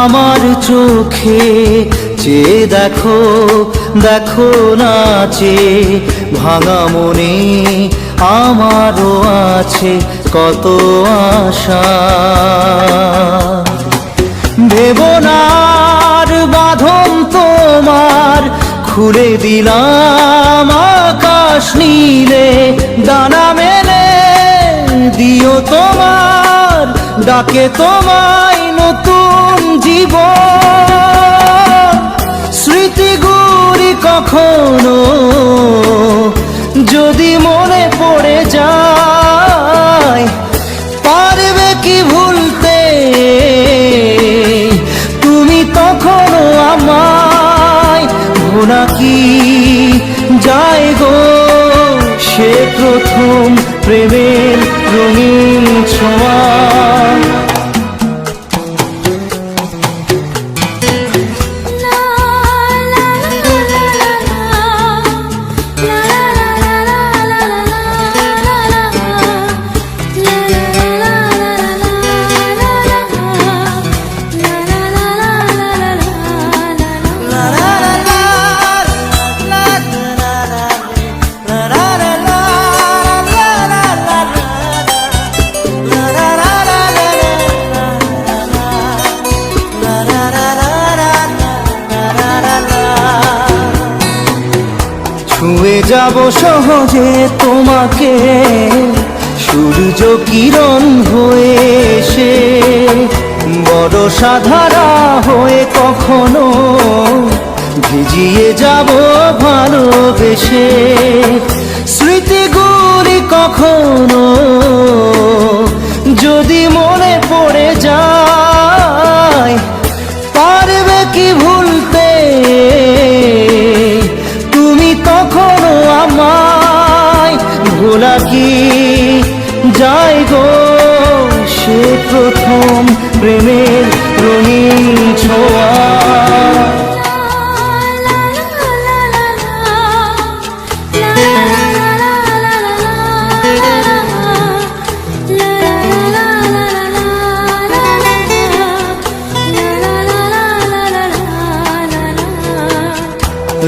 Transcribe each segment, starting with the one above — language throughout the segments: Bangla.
আমার চোখে চেয়ে দেখো, দেখো নাচে ভাঙা মনে আমারও আছে কত আশা। ভেবনার বাঁধন তোমার খুলে দিলাম আকাশ নীলে, ডানা মেলে দিও তোমার ডাকে তোমায় নতুন জীবন। স্মৃতিগুলি কখনো যদি মনে পড়ে যায়, পারবে কি ভুলতে তুমি তখনো আমায়? ভোলা কি যায় গো সে প্রথম প্রেমের রঙিন ছোঁয়া। ছুঁয়ে যাব সহজে তোমাকে সূর্য কিরণ হয়ে এসে, বড় সাধারা হয়ে কখনো ভিজিয়ে যাব ভালোবেসে। স্মৃতিগুলি কখনো যদি মনে পড়ে যায়, পারবে কি ভুলতে তুমি তখনো আমায়? ভোলা কি যায় গো সে প্রথম প্রেমের রঙিন ছোঁয়া।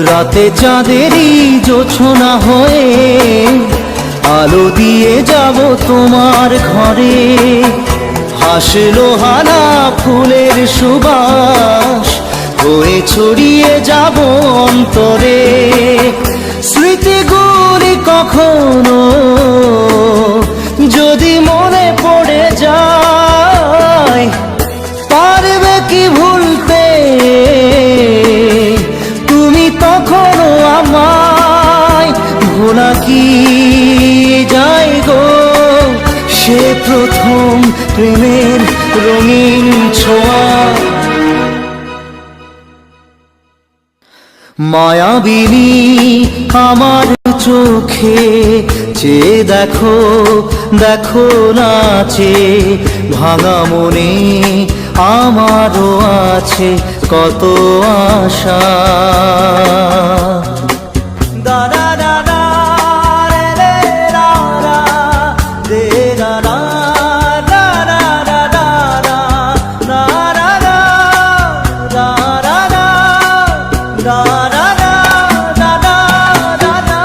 রাতে চাঁদেরই জোছনা হয়ে আলো দিয়ে যাব তোমার ঘরে, হাসলো হানা ফুলের সুবাস হয়ে ছড়িয়ে যাব অন্তরে। স্মৃতিগুলি কখনো যদি মনে পড়ে যায়, পারবে কি ভুলতে তুমি তখনো আমায়? ভোলা কি যায় গো সে প্রথম প্রেমের রঙিন ছোঁয়া। মায়াবিনী আমার চোখে চেয়ে দেখো, দেখো নাচে ভাঙা মনে আমারও আছে কত আশা। দাদা দাদা রে রে রা রা রে রা রা রা রা রা রা রা রা রা রা রা রা রা রা।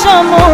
সময়